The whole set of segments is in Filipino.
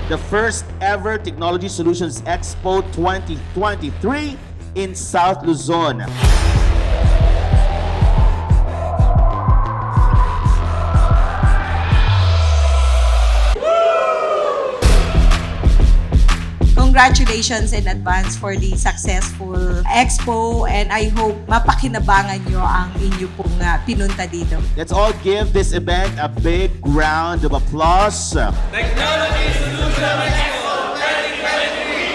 the first ever Technology Solutions Expo 2023 in South Luzon. Congratulations in advance for the successful expo, and I hope mapakinabangan nyo ang inyo pong pinunta dito. Let's all give this event a big round of applause. Technology Solutions Expo 2023!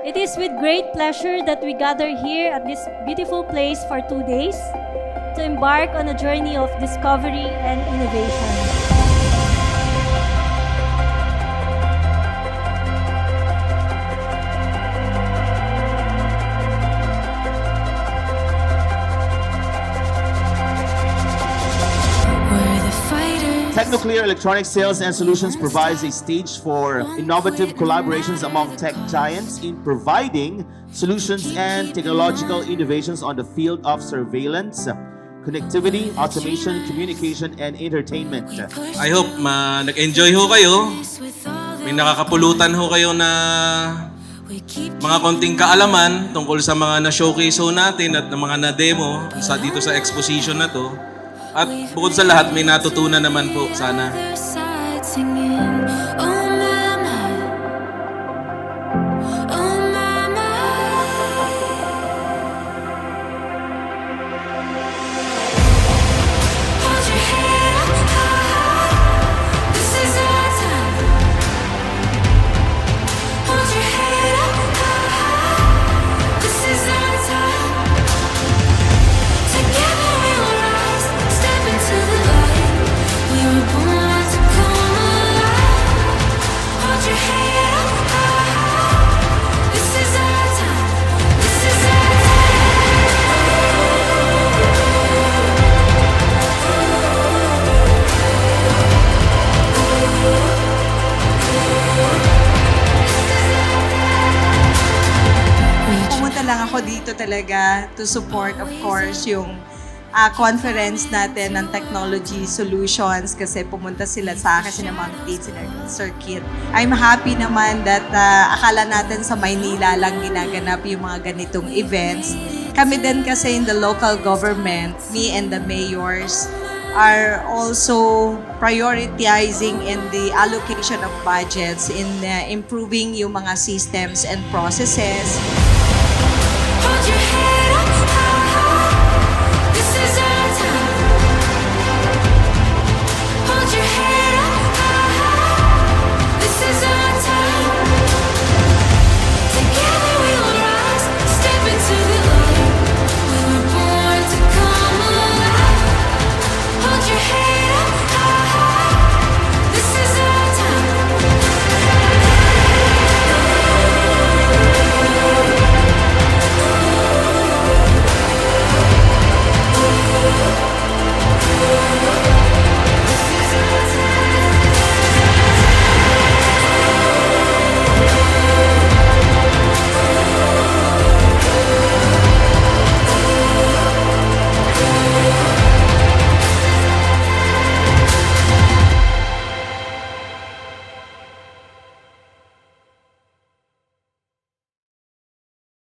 It is with great pleasure that we gather here at this beautiful place for 2 days to embark on a journey of discovery and innovation. Technoclear Electronic Sales and Solutions provides a stage for innovative collaborations among tech giants in providing solutions and technological innovations on the field of surveillance, connectivity, automation, communication, and entertainment. I hope nag-enjoy ho kayo. May nakakapulutan ho kayo na mga konting kaalaman tungkol sa mga na-showcase ho natin at mga na-demo dito sa exposition na to. At bukod sa lahat, may natutunan naman po sana. Lang ako dito talaga to support, of course, yung conference natin ng Technology Solutions kasi pumunta sila sa akin, sinamangkin sila Sir Kit. I'm happy naman that akala natin sa Maynila lang ginaganap yung mga ganitong events. Kami din kasi in the local government, me and the mayors, are also prioritizing in the allocation of budgets in improving yung mga systems and processes. Hold your head.